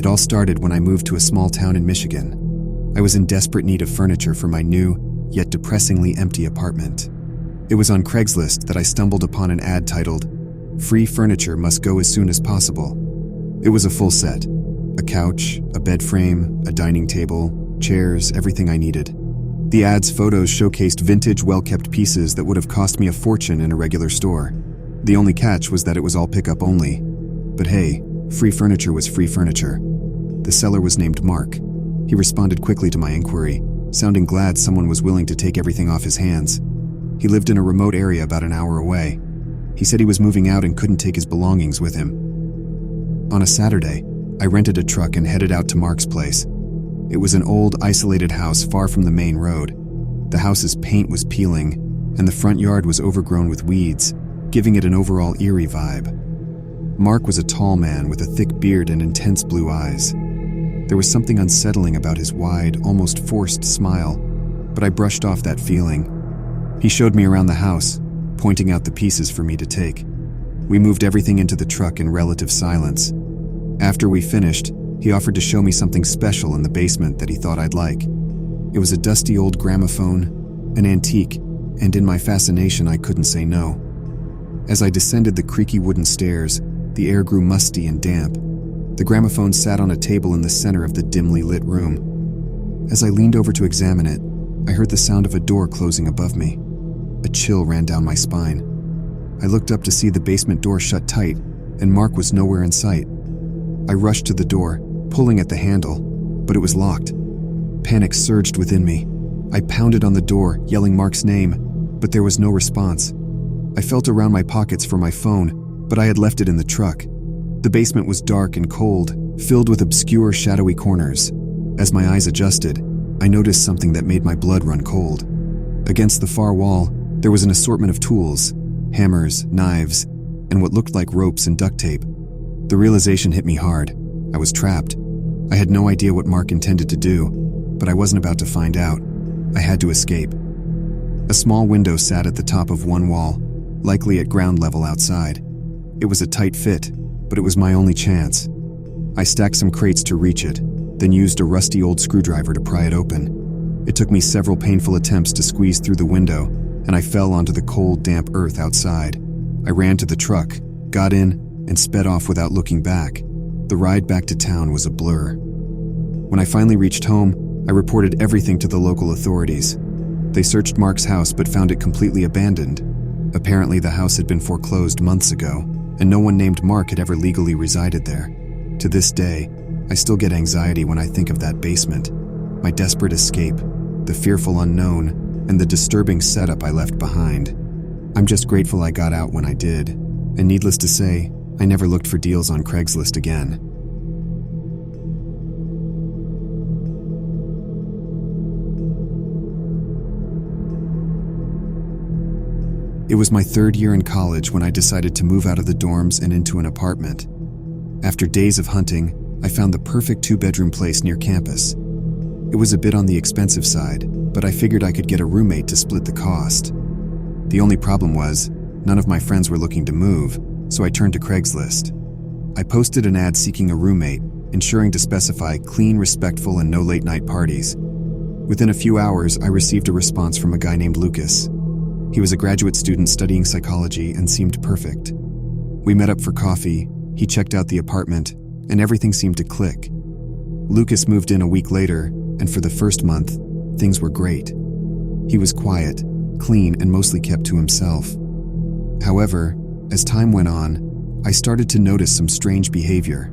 It all started when I moved to a small town in Michigan. I was in desperate need of furniture for my new, yet depressingly empty apartment. It was on Craigslist that I stumbled upon an ad titled, "Free furniture must go as soon as possible." It was a full set. A couch, a bed frame, a dining table, chairs, everything I needed. The ad's photos showcased vintage, well-kept pieces that would have cost me a fortune in a regular store. The only catch was that it was all pickup only. But hey, free furniture was free furniture. The seller was named Mark. He responded quickly to my inquiry, sounding glad someone was willing to take everything off his hands. He lived in a remote area about an hour away. He said he was moving out and couldn't take his belongings with him. On a Saturday, I rented a truck and headed out to Mark's place. It was an old, isolated house far from the main road. The house's paint was peeling, and the front yard was overgrown with weeds, giving it an overall eerie vibe. Mark was a tall man with a thick beard and intense blue eyes. There was something unsettling about his wide, almost forced smile, but I brushed off that feeling. He showed me around the house, pointing out the pieces for me to take. We moved everything into the truck in relative silence. After we finished, he offered to show me something special in the basement that he thought I'd like. It was a dusty old gramophone, an antique, and in my fascination I couldn't say no. As I descended the creaky wooden stairs, the air grew musty and damp. The gramophone sat on a table in the center of the dimly lit room. As I leaned over to examine it, I heard the sound of a door closing above me. A chill ran down my spine. I looked up to see the basement door shut tight, and Mark was nowhere in sight. I rushed to the door, pulling at the handle, but it was locked. Panic surged within me. I pounded on the door, yelling Mark's name, but there was no response. I felt around my pockets for my phone, but I had left it in the truck. The basement was dark and cold, filled with obscure, shadowy corners. As my eyes adjusted, I noticed something that made my blood run cold. Against the far wall, there was an assortment of tools, hammers, knives, and what looked like ropes and duct tape. The realization hit me hard. I was trapped. I had no idea what Mark intended to do, but I wasn't about to find out. I had to escape. A small window sat at the top of one wall, likely at ground level outside. It was a tight fit, but it was my only chance. I stacked some crates to reach it, then used a rusty old screwdriver to pry it open. It took me several painful attempts to squeeze through the window, and I fell onto the cold, damp earth outside. I ran to the truck, got in, and sped off without looking back. The ride back to town was a blur. When I finally reached home, I reported everything to the local authorities. They searched Mark's house but found it completely abandoned. Apparently, the house had been foreclosed months ago, and no one named Mark had ever legally resided there. To this day, I still get anxiety when I think of that basement, my desperate escape, the fearful unknown, and the disturbing setup I left behind. I'm just grateful I got out when I did, and needless to say, I never looked for deals on Craigslist again. It was my third year in college when I decided to move out of the dorms and into an apartment. After days of hunting, I found the perfect two-bedroom place near campus. It was a bit on the expensive side, but I figured I could get a roommate to split the cost. The only problem was, none of my friends were looking to move, so I turned to Craigslist. I posted an ad seeking a roommate, ensuring to specify clean, respectful, and no late-night parties. Within a few hours, I received a response from a guy named Lucas. He was a graduate student studying psychology and seemed perfect. We met up for coffee, he checked out the apartment, and everything seemed to click. Lucas moved in a week later, and for the first month, things were great. He was quiet, clean, and mostly kept to himself. However, as time went on, I started to notice some strange behavior.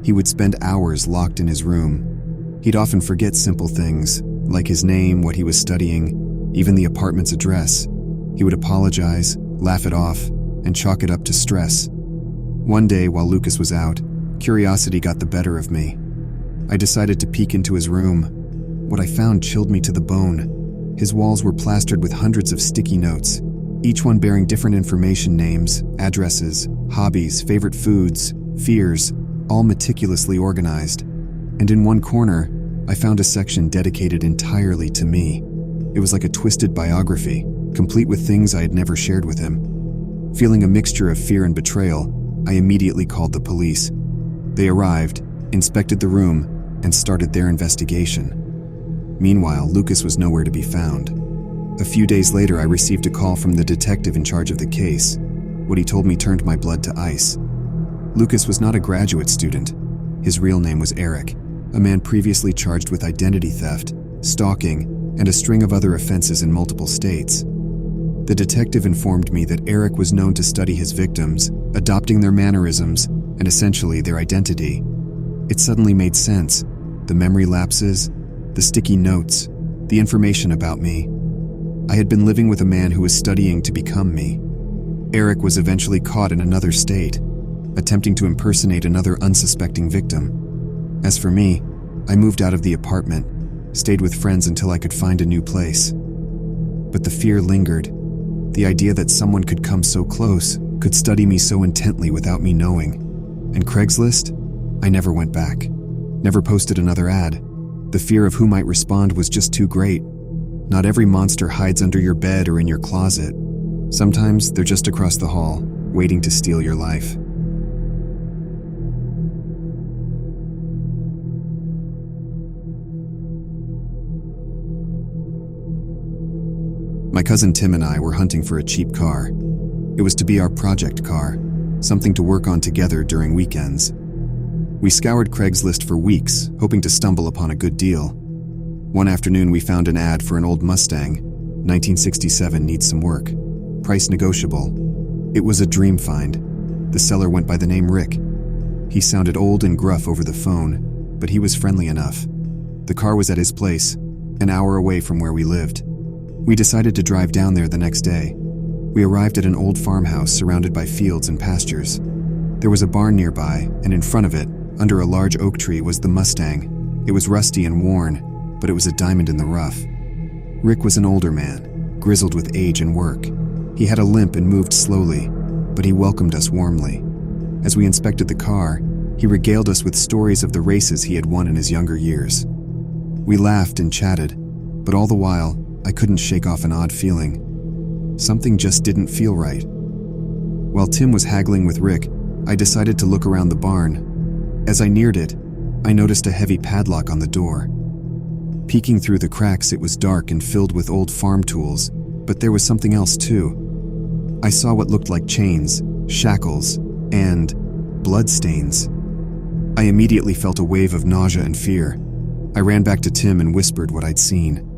He would spend hours locked in his room. He'd often forget simple things, like his name, what he was studying, even the apartment's address. He would apologize, laugh it off, and chalk it up to stress. One day, while Lucas was out, curiosity got the better of me. I decided to peek into his room. What I found chilled me to the bone. His walls were plastered with hundreds of sticky notes, each one bearing different information, names, addresses, hobbies, favorite foods, fears, all meticulously organized. And in one corner, I found a section dedicated entirely to me. It was like a twisted biography, complete with things I had never shared with him. Feeling a mixture of fear and betrayal, I immediately called the police. They arrived, inspected the room, and started their investigation. Meanwhile, Lucas was nowhere to be found. A few days later, I received a call from the detective in charge of the case. What he told me turned my blood to ice. Lucas was not a graduate student. His real name was Eric, a man previously charged with identity theft, stalking, and a string of other offenses in multiple states. The detective informed me that Eric was known to study his victims, adopting their mannerisms, and essentially their identity. It suddenly made sense. The memory lapses, the sticky notes, the information about me. I had been living with a man who was studying to become me. Eric was eventually caught in another state, attempting to impersonate another unsuspecting victim. As for me, I moved out of the apartment, stayed with friends until I could find a new place. But the fear lingered. The idea that someone could come so close, could study me so intently without me knowing. And Craigslist? I never went back. Never posted another ad. The fear of who might respond was just too great. Not every monster hides under your bed or in your closet. Sometimes they're just across the hall, waiting to steal your life. My cousin Tim and I were hunting for a cheap car. It was to be our project car, something to work on together during weekends. We scoured Craigslist for weeks, hoping to stumble upon a good deal. One afternoon, we found an ad for an old Mustang. 1967, needs some work. Price negotiable. It was a dream find. The seller went by the name Rick. He sounded old and gruff over the phone, but he was friendly enough. The car was at his place, an hour away from where we lived. We decided to drive down there the next day. We arrived at an old farmhouse surrounded by fields and pastures. There was a barn nearby, and in front of it, under a large oak tree, was the Mustang. It was rusty and worn, but it was a diamond in the rough. Rick was an older man, grizzled with age and work. He had a limp and moved slowly, but he welcomed us warmly. As we inspected the car, he regaled us with stories of the races he had won in his younger years. We laughed and chatted, but all the while, I couldn't shake off an odd feeling. Something just didn't feel right. While Tim was haggling with Rick, I decided to look around the barn. As I neared it, I noticed a heavy padlock on the door. Peeking through the cracks, it was dark and filled with old farm tools, but there was something else too. I saw what looked like chains, shackles, and bloodstains. I immediately felt a wave of nausea and fear. I ran back to Tim and whispered what I'd seen.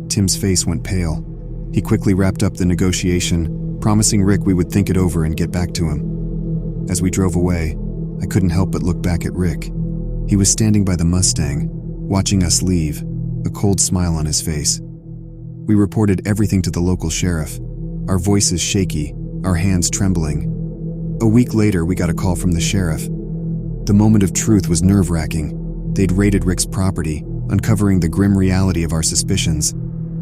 Tim's face went pale. He quickly wrapped up the negotiation, promising Rick we would think it over and get back to him. As we drove away, I couldn't help but look back at Rick. He was standing by the Mustang, watching us leave, a cold smile on his face. We reported everything to the local sheriff, our voices shaky, our hands trembling. A week later, we got a call from the sheriff. The moment of truth was nerve-wracking. They'd raided Rick's property, uncovering the grim reality of our suspicions.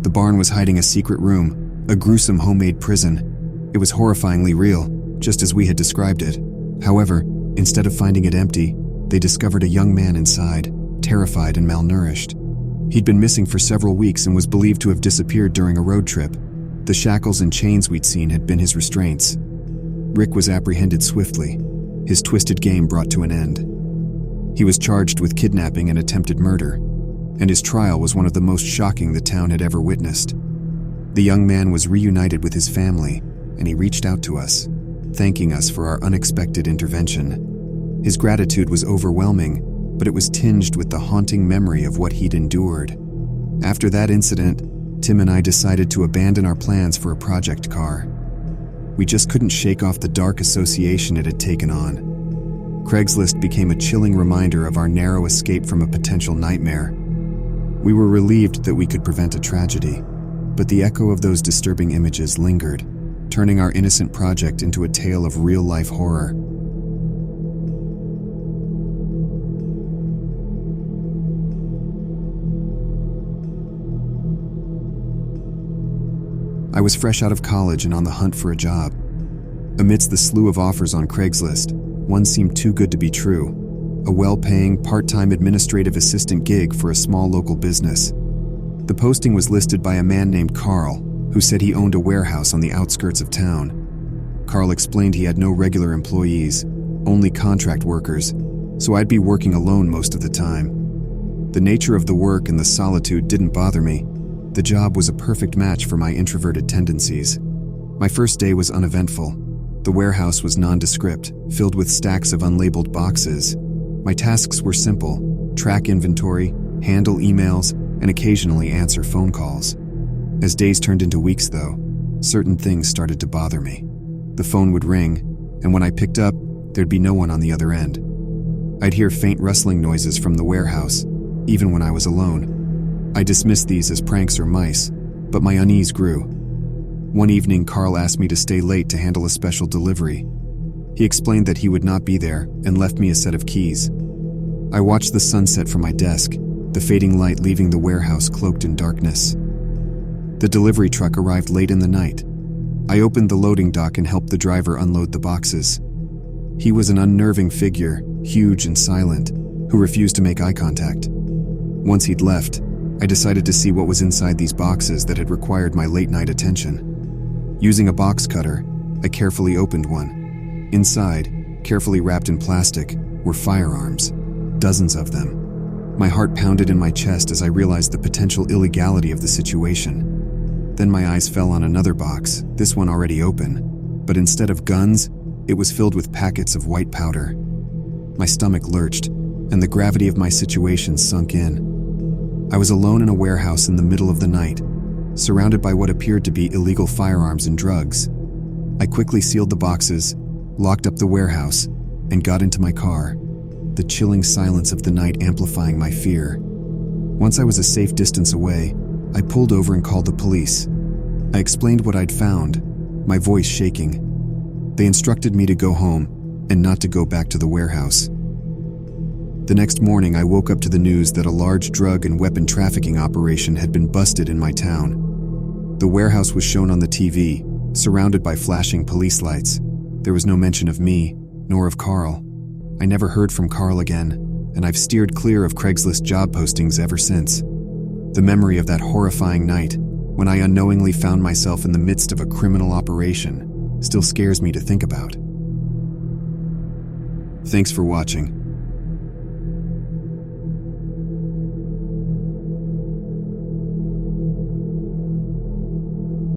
The barn was hiding a secret room, a gruesome homemade prison. It was horrifyingly real, just as we had described it. However, instead of finding it empty, they discovered a young man inside, terrified and malnourished. He'd been missing for several weeks and was believed to have disappeared during a road trip. The shackles and chains we'd seen had been his restraints. Rick was apprehended swiftly, his twisted game brought to an end. He was charged with kidnapping and attempted murder, and his trial was one of the most shocking the town had ever witnessed. The young man was reunited with his family, and he reached out to us, thanking us for our unexpected intervention. His gratitude was overwhelming, but it was tinged with the haunting memory of what he'd endured. After that incident, Tim and I decided to abandon our plans for a project car. We just couldn't shake off the dark association it had taken on. Craigslist became a chilling reminder of our narrow escape from a potential nightmare. We were relieved that we could prevent a tragedy, but the echo of those disturbing images lingered, turning our innocent project into a tale of real-life horror. I was fresh out of college and on the hunt for a job. Amidst the slew of offers on Craigslist, one seemed too good to be true. A well-paying, part-time administrative assistant gig for a small local business. The posting was listed by a man named Carl, who said he owned a warehouse on the outskirts of town. Carl explained he had no regular employees, only contract workers, so I'd be working alone most of the time. The nature of the work and the solitude didn't bother me. The job was a perfect match for my introverted tendencies. My first day was uneventful. The warehouse was nondescript, filled with stacks of unlabeled boxes. My tasks were simple: track inventory, handle emails, and occasionally answer phone calls. As days turned into weeks, though, certain things started to bother me. The phone would ring, and when I picked up, there'd be no one on the other end. I'd hear faint rustling noises from the warehouse, even when I was alone. I dismissed these as pranks or mice, but my unease grew. One evening, Carl asked me to stay late to handle a special delivery. He explained that he would not be there and left me a set of keys. I watched the sunset from my desk, the fading light leaving the warehouse cloaked in darkness. The delivery truck arrived late in the night. I opened the loading dock and helped the driver unload the boxes. He was an unnerving figure, huge and silent, who refused to make eye contact. Once he'd left, I decided to see what was inside these boxes that had required my late-night attention. Using a box cutter, I carefully opened one. Inside, carefully wrapped in plastic, were firearms, dozens of them. My heart pounded in my chest as I realized the potential illegality of the situation. Then my eyes fell on another box, this one already open, but instead of guns, it was filled with packets of white powder. My stomach lurched, and the gravity of my situation sunk in. I was alone in a warehouse in the middle of the night, surrounded by what appeared to be illegal firearms and drugs. I quickly sealed the boxes, locked up the warehouse, and got into my car, the chilling silence of the night amplifying my fear. Once I was a safe distance away, I pulled over and called the police. I explained what I'd found, my voice shaking. They instructed me to go home and not to go back to the warehouse. The next morning, I woke up to the news that a large drug and weapon trafficking operation had been busted in my town. The warehouse was shown on the TV, surrounded by flashing police lights. There was no mention of me, nor of Carl. I never heard from Carl again, and I've steered clear of Craigslist job postings ever since. The memory of that horrifying night, when I unknowingly found myself in the midst of a criminal operation, still scares me to think about. Thanks for watching.